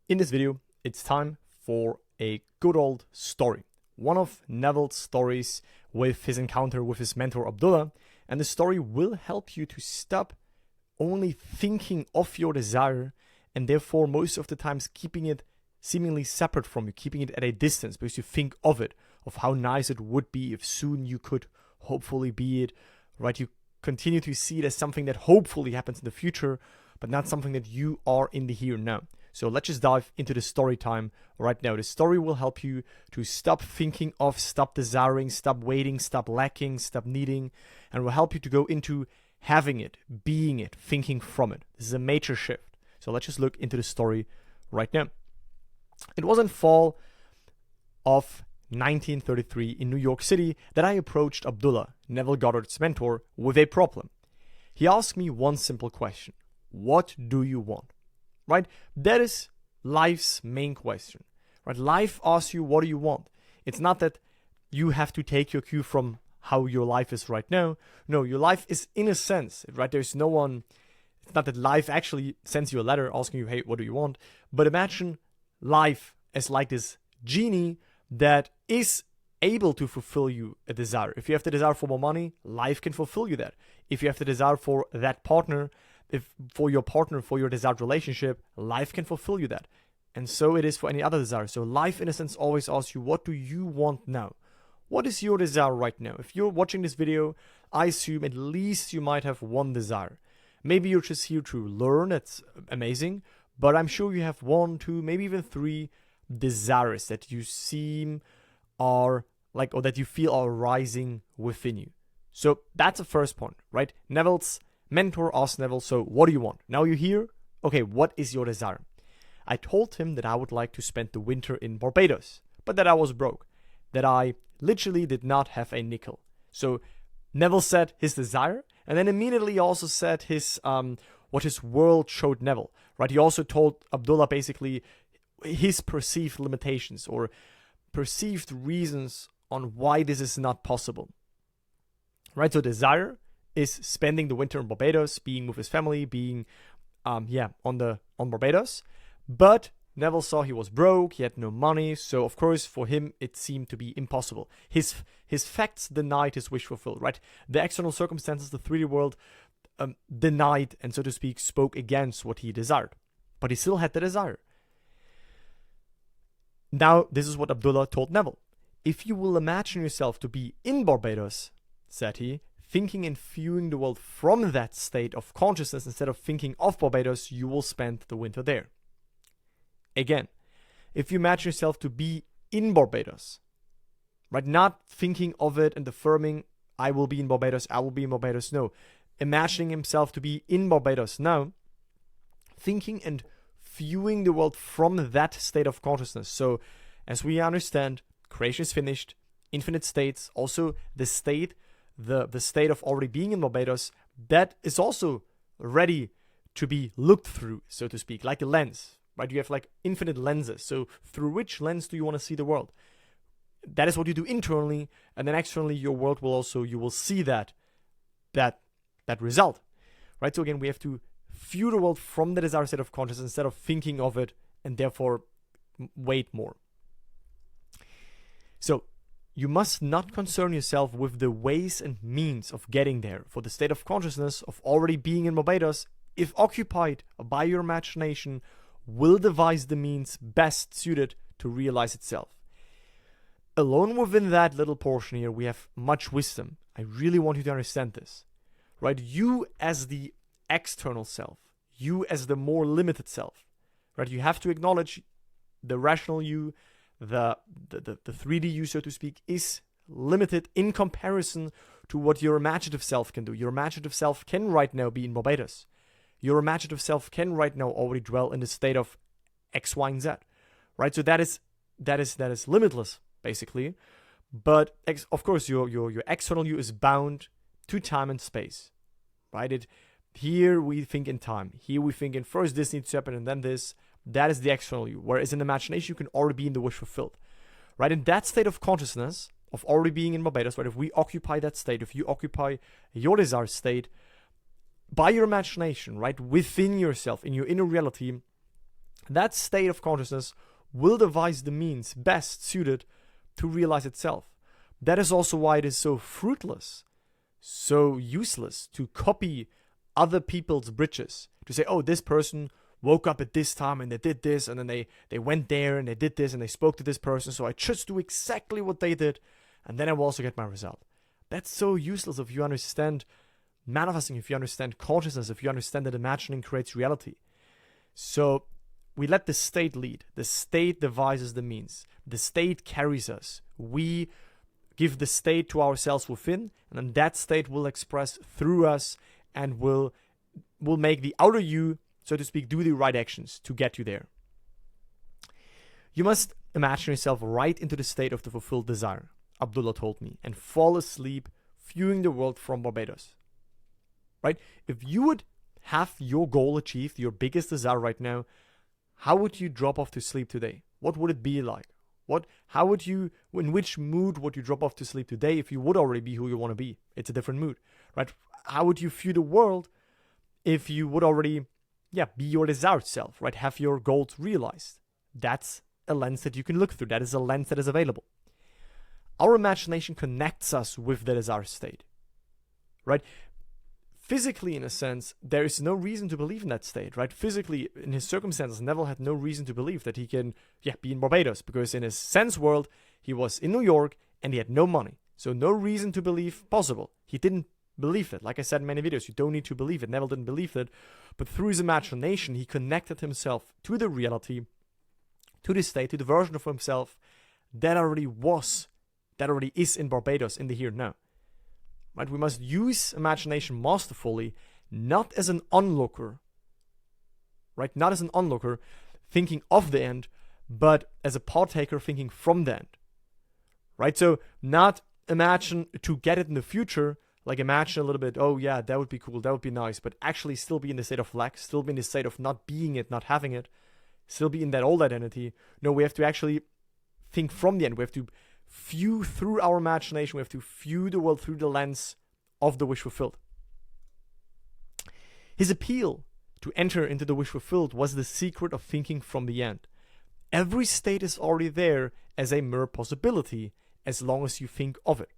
In this video, it's time for a good old story. One of Neville's stories with his encounter with his mentor Abdullah, and the story will help you to stop only thinking of your desire and therefore most of the times keeping it seemingly separate from you, keeping it at a distance because you think of it, of how nice it would be if soon you could hopefully be it, right? You continue to see it as something that hopefully happens in the future, but not something that you are in the here and now. So let's just dive into the story time right now. The story will help you to stop thinking of, stop desiring, stop waiting, stop lacking, stop needing, and will help you to go into having it, being it, thinking from it. This is a major shift. So let's just look into the story right now. It was in fall of 1933 in New York City that I approached Abdullah, Neville Goddard's mentor, with a problem. He asked me one simple question. What do you want? Right? That is life's main question. Right? Life asks you, what do you want? It's not that you have to take your cue from how your life is right now. No, your life is in a sense, right? There's no one, it's not that life actually sends you a letter asking you, hey, what do you want? But imagine life as like this genie that is able to fulfill you a desire. If you have the desire for more money, life can fulfill you that. If you have the desire for that partner, if for your partner, for your desired relationship, life can fulfill you that. And so it is for any other desire. So life, in a sense, always asks you, what do you want now? What is your desire right now? If you're watching this video, I assume at least you might have one desire. Maybe you're just here to learn, that's amazing. But I'm sure you have one, two, maybe even three desires that you seem are like, or that you feel are rising within you. So that's the first point, right? Neville's mentor asked Neville, so what do you want? Now you're here. Okay, what is your desire? I told him that I would like to spend the winter in Barbados, but that I was broke, that I literally did not have a nickel. So Neville said his desire, and then immediately also said his what his world showed Neville, right? He also told Abdullah basically his perceived limitations or perceived reasons on why this is not possible, right? So desire is spending the winter in Barbados, being with his family, being, on Barbados. But Neville saw he was broke, he had no money, so of course for him it seemed to be impossible. His facts denied his wish fulfilled, right? The external circumstances, the 3D world, denied and so to speak spoke against what he desired. But he still had the desire. Now this is what Abdullah told Neville. If you will imagine yourself to be in Barbados, said he, thinking and viewing the world from that state of consciousness instead of thinking of Barbados, you will spend the winter there. Again, if you imagine yourself to be in Barbados, right, not thinking of it and affirming, I will be in Barbados, I will be in Barbados, no. Imagining himself to be in Barbados now, thinking and viewing the world from that state of consciousness. So, as we understand, creation is finished, infinite states, also the state, the state of already being in Barbados, that is also ready to be looked through, so to speak, like a lens, right? You have like infinite lenses. So through which lens do you want to see the world? That is what you do internally, and then externally your world will also, you will see that result, right? So again, we have to view the world from the desired state of consciousness instead of thinking of it and therefore wait more. So you must not concern yourself with the ways and means of getting there, for the state of consciousness of already being in Barbados, if occupied by your imagination, will devise the means best suited to realize itself. Alone within that little portion here, we have much wisdom. I really want you to understand this, right? You as the external self, you as the more limited self, right? You have to acknowledge the rational you, the 3D you, so to speak, is limited in comparison to what your imaginative self can do. Your imaginative self can right now be in Barbados. Your imaginative self can right now already dwell in the state of X, Y, and Z, right? So that is limitless, basically. But of course, your external you is bound to time and space, right? Here we think in time. Here we think in first this needs to happen and then this. That is the external you. Whereas in imagination, you can already be in the wish fulfilled, right? In that state of consciousness, of already being in Barbados, right? If we occupy that state, if you occupy your desired state, by your imagination, right? Within yourself, in your inner reality, that state of consciousness will devise the means best suited to realize itself. That is also why it is so fruitless, so useless to copy other people's bridges. To say, oh, this person woke up at this time and they did this, and then they went there and they did this and they spoke to this person, so I just do exactly what they did, and then I will also get my result. That's so useless if you understand manifesting, if you understand consciousness, if you understand that imagining creates reality. So we let the state lead. The state devises the means. The state carries us. We give the state to ourselves within, and then that state will express through us and will make the outer you, so to speak, do the right actions to get you there. You must imagine yourself right into the state of the fulfilled desire, Abdullah told me, and fall asleep viewing the world from Barbados. Right? If you would have your goal achieved, your biggest desire right now, how would you drop off to sleep today? What would it be like? In which mood would you drop off to sleep today if you would already be who you want to be? It's a different mood, right? How would you view the world if you would already, be your desired self, right? Have your goals realized. That's a lens that you can look through. That is a lens that is available. Our imagination connects us with the desired state, right? Physically, in a sense, there is no reason to believe in that state, right? Physically, in his circumstances, Neville had no reason to believe that he can, be in Barbados, because in his sense world, he was in New York and he had no money. So no reason to believe possible. He didn't believe it. Like I said in many videos, you don't need to believe it. Neville didn't believe it. But through his imagination, he connected himself to the reality, to the state, to the version of himself that already is in Barbados, in the here and now. Right? We must use imagination masterfully, not as an onlooker, right? Not as an onlooker thinking of the end, but as a partaker thinking from the end, right? So not imagine to get it in the future, like imagine a little bit, oh yeah, that would be cool, that would be nice, but actually still be in the state of lack, still be in the state of not being it, not having it, still be in that old identity. No, we have to actually think from the end. We have to view through our imagination. We have to view the world through the lens of the wish fulfilled. His appeal to enter into the wish fulfilled was the secret of thinking from the end. Every state is already there as a mere possibility, as long as you think of it.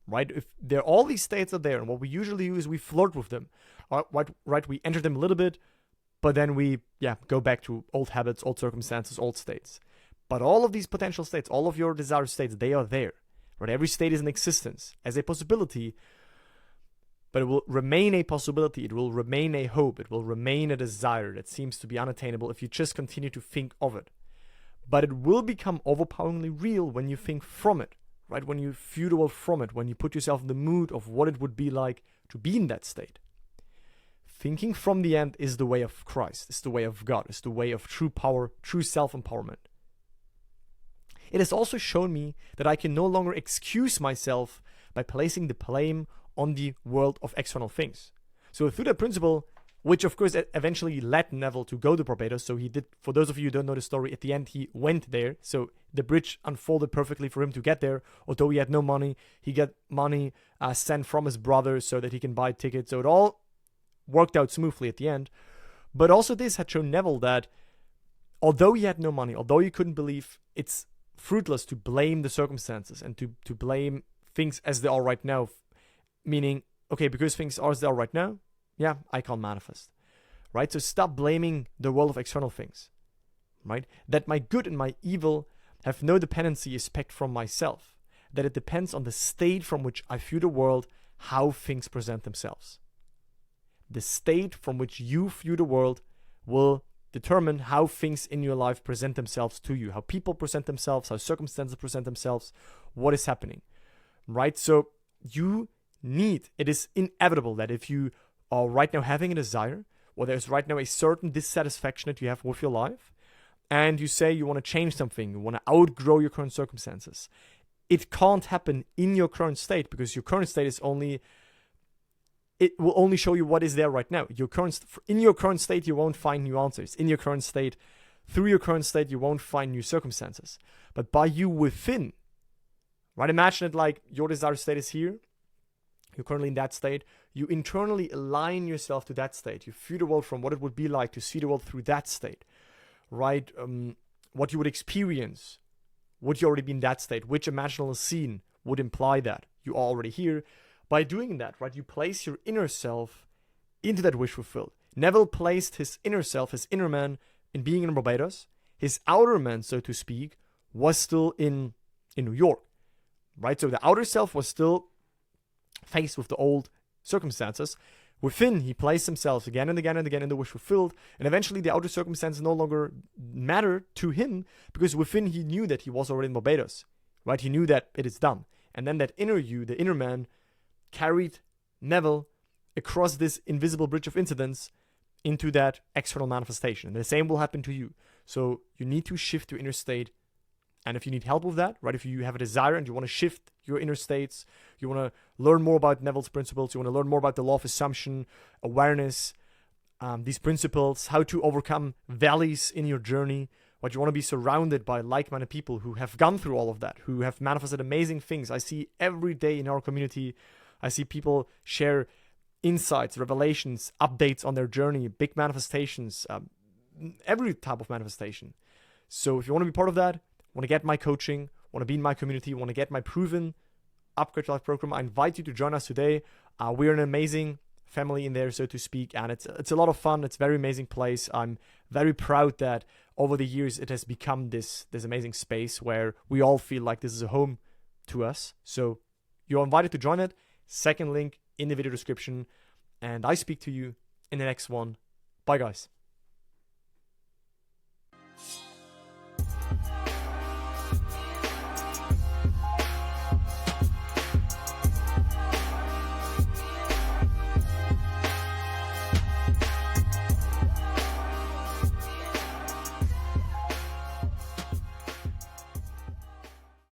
Right? If all these states are there, and what we usually do is we flirt with them. Right? We enter them a little bit, but then we go back to old habits, old circumstances, old states. But all of these potential states, all of your desired states, they are there. Right? Every state is in existence as a possibility, but it will remain a possibility. It will remain a hope. It will remain a desire that seems to be unattainable if you just continue to think of it. But it will become overpoweringly real when you think from it. Right? When you view the world from it, when you put yourself in the mood of what it would be like to be in that state. Thinking from the end is the way of Christ, is the way of God, is the way of true power, true self-empowerment. It has also shown me that I can no longer excuse myself by placing the blame on the world of external things. So through that principle, which of course eventually led Neville to go to Barbados, so he did, for those of you who don't know the story, at the end he went there, so the bridge unfolded perfectly for him to get there. Although he had no money, he got money sent from his brother so that he can buy tickets, so it all worked out smoothly at the end. But also this had shown Neville that although he had no money, although he couldn't believe, it's fruitless to blame the circumstances and to blame things as they are right now. Meaning, okay, because things are as they are right now, I can't manifest. Right? So stop blaming the world of external things. Right? That my good and my evil have no dependency aspect from myself. That it depends on the state from which I view the world, how things present themselves. The state from which you view the world will determine how things in your life present themselves to you, how people present themselves, how circumstances present themselves, what is happening, right? So it is inevitable that if you are right now having a desire, or there's right now a certain dissatisfaction that you have with your life, and you say you want to change something, you want to outgrow your current circumstances, it can't happen in your current state, because your current state it will only show you what is there right now. In your current state, you won't find new answers. In your current state, through your current state, you won't find new circumstances. But by you within, right? Imagine it like your desired state is here. You're currently in that state. You internally align yourself to that state. You view the world from what it would be like to see the world through that state. right? What you would experience. Would you already be in that state? Which imaginal scene would imply that you are already here? By doing that, right, you place your inner self into that wish fulfilled. Neville placed his inner self, his inner man, in being in Barbados. His outer man, so to speak, was still in New York, right? So the outer self was still faced with the old circumstances. Within, he placed himself again and again and again in the wish fulfilled, and eventually the outer circumstances no longer mattered to him, because within he knew that he was already in Barbados, right? He knew that it is done. And then that inner you, the inner man, carried Neville across this invisible bridge of incidents into that external manifestation. And the same will happen to you. So you need to shift your inner state. And if you need help with that, right, if you have a desire and you want to shift your inner states, you want to learn more about Neville's principles, you want to learn more about the law of assumption, awareness, these principles, how to overcome valleys in your journey, what you want to be surrounded by like-minded people who have gone through all of that, who have manifested amazing things. I see every day in our community, I see people share insights, revelations, updates on their journey, big manifestations, every type of manifestation. So if you want to be part of that, want to get my coaching, want to be in my community, want to get my proven Upgrade Life program, I invite you to join us today. We're an amazing family in there, so to speak, and it's a lot of fun. It's a very amazing place. I'm very proud that over the years it has become this amazing space where we all feel like this is a home to us. So you're invited to join it. Second link in the video description, and I speak to you in the next one. Bye, guys.